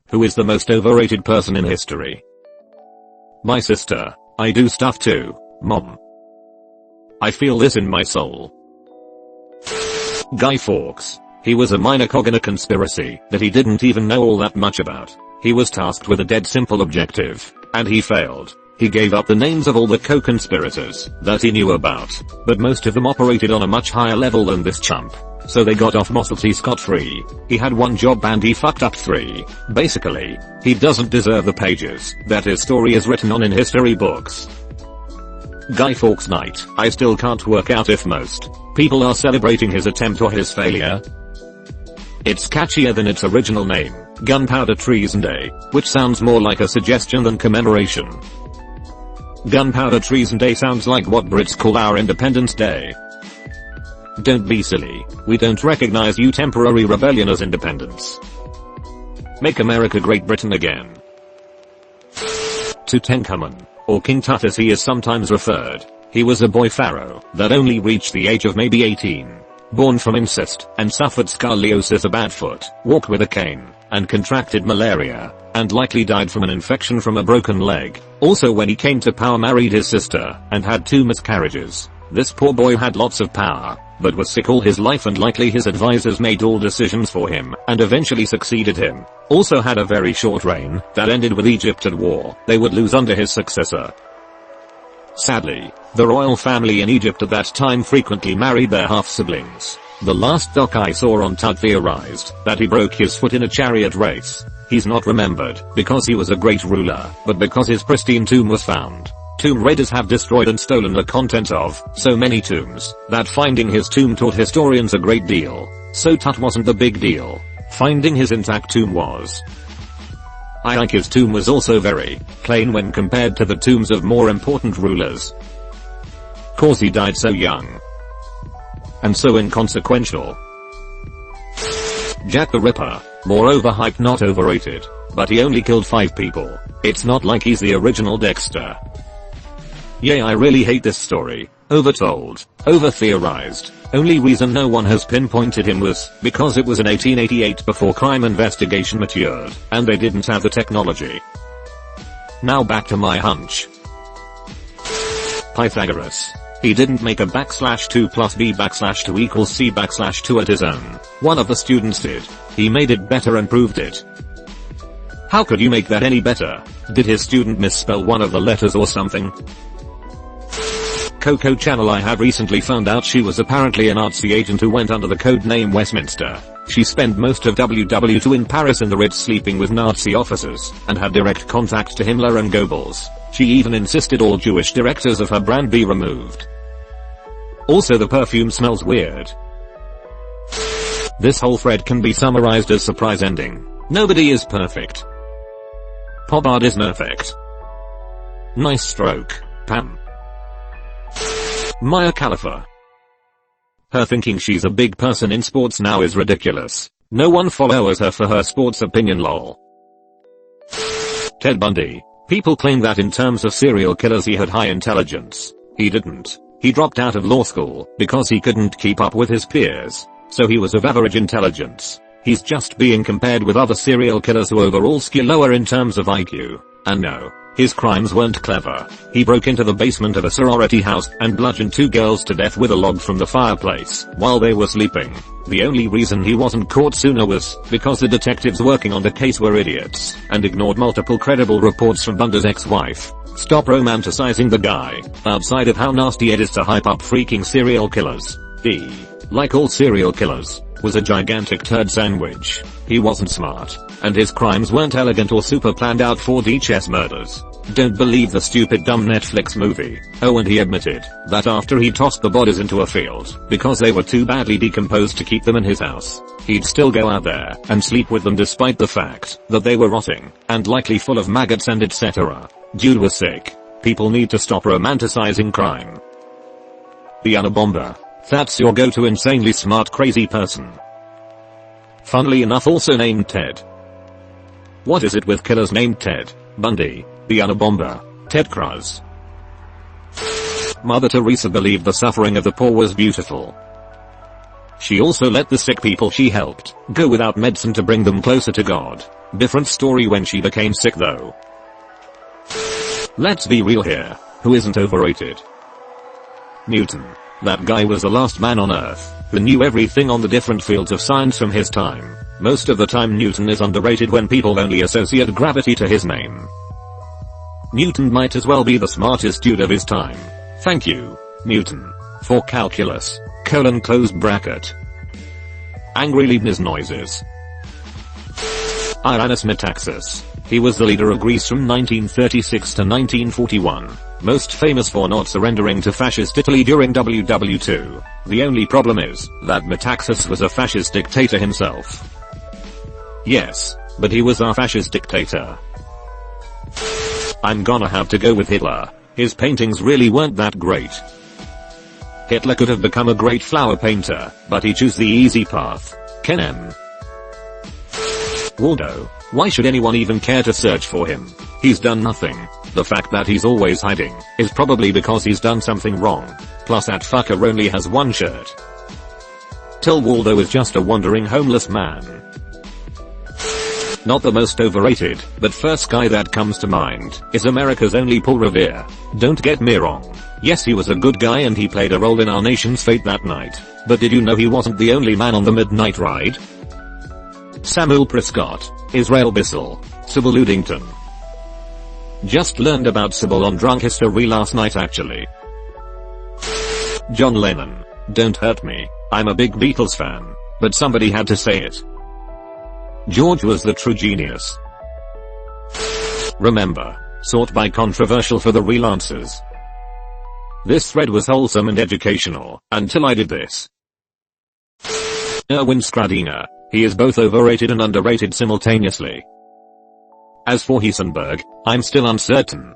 Who is the most overrated person in history? My sister. I do stuff too, Mom. I feel this in my soul. Guy Fawkes. He was a minor cog in a conspiracy that he didn't even know all that much about. He was tasked with a dead simple objective, and he failed. He gave up the names of all the co-conspirators that he knew about, but most of them operated on a much higher level than this chump. So they got off mostly scot-free. He had one job and he fucked up 3. Basically, he doesn't deserve the pages that his story is written on in history books. Guy Fawkes Night. I still can't work out if most people are celebrating his attempt or his failure. It's catchier than its original name, Gunpowder Treason Day, which sounds more like a suggestion than commemoration. Gunpowder Treason Day sounds like what Brits call our Independence Day. Don't be silly, we don't recognize you temporary rebellion as independence. Make America Great Britain again. Tutankhamun, or King Tut as he is sometimes referred. He was a boy pharaoh that only reached the age of maybe 18. Born from incest and suffered scoliosis, a bad foot, walked with a cane, and contracted malaria, and likely died from an infection from a broken leg. Also when he came to power married his sister, and had 2 miscarriages. This poor boy had lots of power, but was sick all his life and likely his advisors made all decisions for him, and eventually succeeded him. Also had a very short reign, that ended with Egypt at war. They would lose under his successor. Sadly, the royal family in Egypt at that time frequently married their half-siblings. The last doc I saw on Tut theorized that he broke his foot in a chariot race. He's not remembered because he was a great ruler, but because his pristine tomb was found. Tomb raiders have destroyed and stolen the contents of so many tombs that finding his tomb taught historians a great deal. So Tut wasn't the big deal. Finding his intact tomb was. I think his tomb was also very plain when compared to the tombs of more important rulers. Cause he died so young. And so inconsequential. Jack the Ripper. More overhyped, not overrated. But he only killed 5 people. It's not like he's the original Dexter. Yeah, I really hate this story. Overtold. Over-theorized. Only reason no one has pinpointed him was because it was in 1888 before crime investigation matured, and they didn't have the technology. Now back to my hunch. Pythagoras. He didn't make a \2 plus b \2 equals c \2 at his own. One of the students did. He made it better and proved it. How could you make that any better? Did his student misspell one of the letters or something? Coco Channel. I have recently found out she was apparently a Nazi agent who went under the code name Westminster. She spent most of WW2 in Paris in the Ritz sleeping with Nazi officers, and had direct contact to Himmler and Goebbels. She even insisted all Jewish directors of her brand be removed. Also, the perfume smells weird. This whole thread can be summarized as surprise ending. Nobody is perfect. Pobbard is perfect. Nice stroke, Pam. Maya Khalifa. Her thinking she's a big person in sports now is ridiculous. No one follows her for her sports opinion, lol. Ted Bundy. People claim that in terms of serial killers he had high intelligence. He didn't. He dropped out of law school because he couldn't keep up with his peers. So he was of average intelligence. He's just being compared with other serial killers who overall skew lower in terms of IQ. And no, his crimes weren't clever. He broke into the basement of a sorority house and bludgeoned 2 girls to death with a log from the fireplace while they were sleeping. The only reason he wasn't caught sooner was because the detectives working on the case were idiots and ignored multiple credible reports from Bundy's ex-wife. Stop romanticizing the guy, outside of how nasty it is to hype up freaking serial killers. He, like all serial killers, was a gigantic turd sandwich. He wasn't smart, and his crimes weren't elegant or super planned out 4D chess murders. Don't believe the stupid dumb Netflix movie. Oh, and he admitted that after he tossed the bodies into a field because they were too badly decomposed to keep them in his house, he'd still go out there and sleep with them despite the fact that they were rotting and likely full of maggots and etc. Dude was sick. People need to stop romanticizing crime. The Unabomber. That's your go-to insanely smart crazy person. Funnily enough also named Ted. What is it with killers named Ted Bundy, the Unabomber, Ted Cruz? Mother Teresa believed the suffering of the poor was beautiful. She also let the sick people she helped go without medicine to bring them closer to God. Different story when she became sick though. Let's be real here. Who isn't overrated? Newton. That guy was the last man on earth who knew everything on the different fields of science from his time. Most of the time Newton is underrated when people only associate gravity to his name. Newton might as well be the smartest dude of his time. Thank you, Newton, for calculus, close bracket. Angry Leibniz noises. Iranus Metaxas. He was the leader of Greece from 1936 to 1941, most famous for not surrendering to fascist Italy during WW2. The only problem is that Metaxas was a fascist dictator himself. Yes, but he was our fascist dictator. I'm gonna have to go with Hitler. His paintings really weren't that great. Hitler could have become a great flower painter, but he chose the easy path. Ken M. Waldo. Why should anyone even care to search for him? He's done nothing. The fact that he's always hiding is probably because he's done something wrong. Plus that fucker only has one shirt. Till Waldo is just a wandering homeless man. Not the most overrated, but first guy that comes to mind is America's only Paul Revere. Don't get me wrong. Yes, he was a good guy and he played a role in our nation's fate that night. But did you know he wasn't the only man on the midnight ride? Samuel Prescott, Israel Bissell, Sybil Ludington. Just learned about Sybil on Drunk History last night actually. John Lennon. Don't hurt me. I'm a big Beatles fan. But somebody had to say it. George was the true genius. Remember, sort by controversial for the real answers. This thread was wholesome and educational, until I did this. Erwin Skradina. He is both overrated and underrated simultaneously. As for Heisenberg, I'm still uncertain.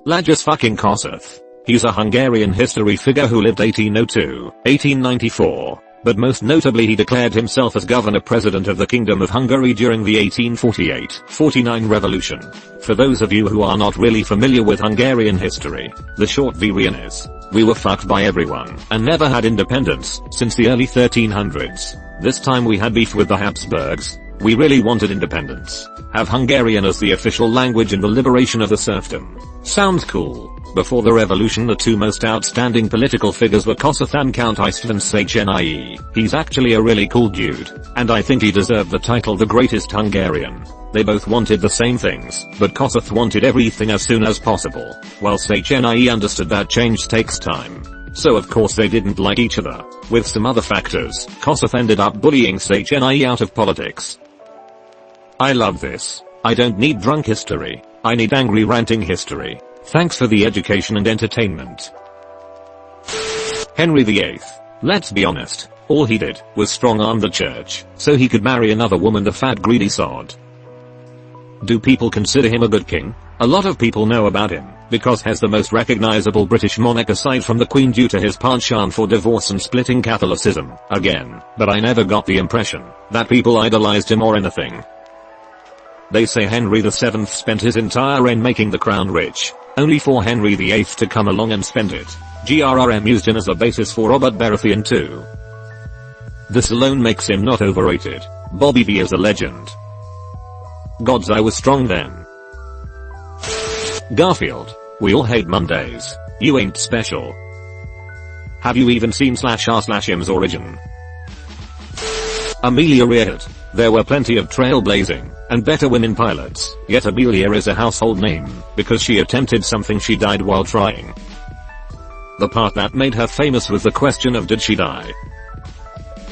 Lajos fucking Kossuth. He's a Hungarian history figure who lived 1802-1894, but most notably he declared himself as governor-president of the Kingdom of Hungary during the 1848-49 revolution. For those of you who are not really familiar with Hungarian history, the short version is, we were fucked by everyone and never had independence since the early 1300s. This time we had beef with the Habsburgs. We really wanted independence. Have Hungarian as the official language and the liberation of the serfdom. Sounds cool. Before the revolution the two most outstanding political figures were Kossuth and Count Istvan Széchenyi. He's actually a really cool dude, and I think he deserved the title the greatest Hungarian. They both wanted the same things, but Kossuth wanted everything as soon as possible, while Széchenyi understood that change takes time. So of course they didn't like each other. With some other factors, Kossuth ended up bullying Széchenyi out of politics. I love this. I don't need drunk history. I need angry ranting history. Thanks for the education and entertainment. Henry VIII. Let's be honest. All he did was strong-arm the church, so he could marry another woman, the fat greedy sod. Do people consider him a good king? A lot of people know about him because he's the most recognizable British monarch aside from the Queen due to his penchant for divorce and splitting Catholicism, again, but I never got the impression that people idolized him or anything. They say Henry VII spent his entire reign making the crown rich, only for Henry VIII to come along and spend it. GRRM used him as a basis for Robert Baratheon too. This alone makes him not overrated. Bobby B is a legend. Gods, I was strong then. Garfield. We all hate Mondays. You ain't special. Have you even seen /r/him's origin? Amelia Earhart. There were plenty of trailblazing and better women pilots, yet Amelia is a household name because she attempted something she died while trying. The part that made her famous was the question of did she die?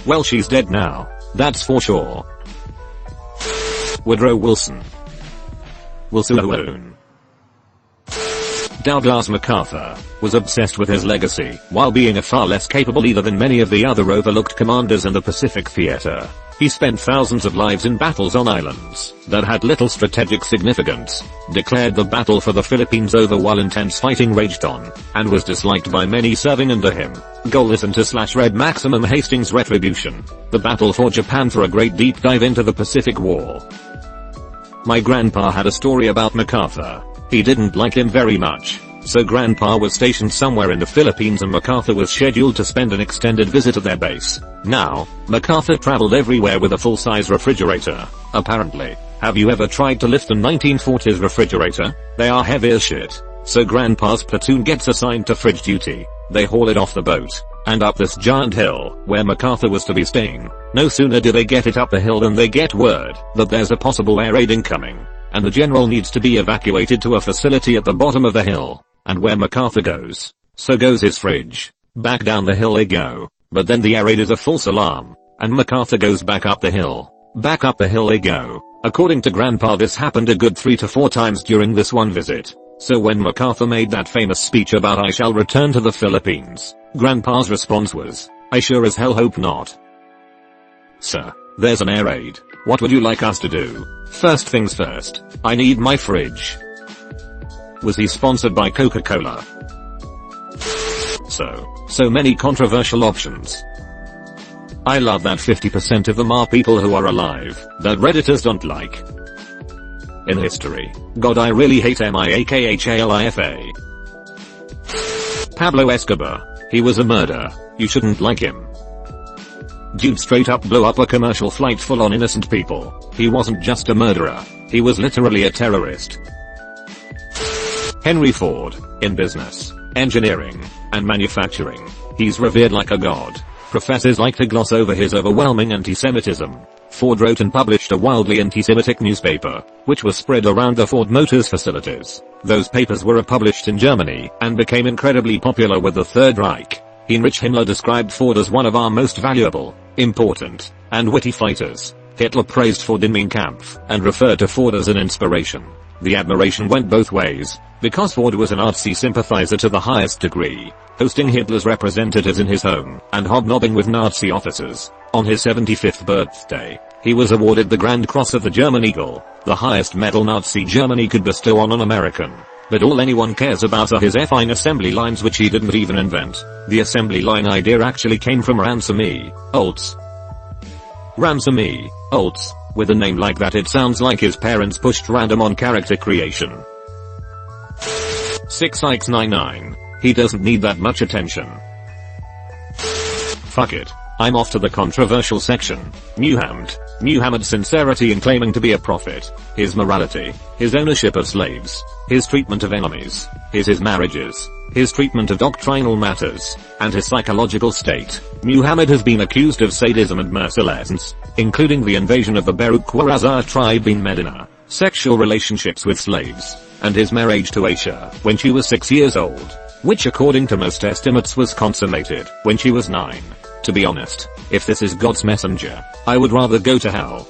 Well, she's dead now, that's for sure. Woodrow Wilson. Wilson. Douglas MacArthur was obsessed with his legacy while being a far less capable leader than many of the other overlooked commanders in the Pacific Theater. He spent thousands of lives in battles on islands that had little strategic significance, declared the battle for the Philippines over while intense fighting raged on, and was disliked by many serving under him. Go listen to /read Maximum Hastings Retribution, the battle for Japan for a great deep dive into the Pacific War. My grandpa had a story about MacArthur. He didn't like him very much. So Grandpa was stationed somewhere in the Philippines and MacArthur was scheduled to spend an extended visit at their base. Now, MacArthur traveled everywhere with a full-size refrigerator, apparently. Have you ever tried to lift a 1940s refrigerator? They are heavy as shit. So Grandpa's platoon gets assigned to fridge duty. They haul it off the boat and up this giant hill where MacArthur was to be staying. No sooner do they get it up the hill than they get word that there's a possible air raid incoming, and the general needs to be evacuated to a facility at the bottom of the hill. And where MacArthur goes, so goes his fridge. Back down the hill they go, but then the air raid is a false alarm, and MacArthur goes back up the hill. Back up the hill they go. According to Grandpa, this happened a good 3 to 4 times during this one visit. So when MacArthur made that famous speech about "I shall return to the Philippines," Grandpa's response was, "I sure as hell hope not." Sir, there's an air raid. What would you like us to do? First things first, I need my fridge. Was he sponsored by Coca-Cola? So many controversial options. I love that 50% of them are people who are alive, that Redditors don't like. In history, God, I really hate MIAKHALIFA. Pablo Escobar. He was a murderer. You shouldn't like him. Dude straight up blew up a commercial flight full on innocent people. He wasn't just a murderer. He was literally a terrorist. Henry Ford. In business, engineering, and manufacturing, he's revered like a god. Professors like to gloss over his overwhelming anti-Semitism. Ford wrote and published a wildly anti-Semitic newspaper, which was spread around the Ford Motors facilities. Those papers were published in Germany and became incredibly popular with the Third Reich. Heinrich Himmler described Ford as one of our most valuable, important, and witty fighters. Hitler praised Ford in Mein Kampf and referred to Ford as an inspiration. The admiration went both ways, because Ford was a Nazi sympathizer to the highest degree, hosting Hitler's representatives in his home and hobnobbing with Nazi officers. On his 75th birthday, he was awarded the Grand Cross of the German Eagle, the highest medal Nazi Germany could bestow on an American. But all anyone cares about are his effing assembly lines, which he didn't even invent. The assembly line idea actually came from Ransom E. Olds. Ransom E. Olds. With a name like that, it sounds like his parents pushed random on character creation. 6x99. He doesn't need that much attention. Fuck it. I'm off to the controversial section. Muhammad's sincerity in claiming to be a prophet, his morality, his ownership of slaves, his treatment of enemies, his marriages, his treatment of doctrinal matters, and his psychological state. Muhammad has been accused of sadism and mercilessness, including the invasion of the Baruch Qurayza tribe in Medina, sexual relationships with slaves, and his marriage to Aisha when she was 6 years old, which according to most estimates was consummated when she was 9. To be honest, if this is God's messenger, I would rather go to hell.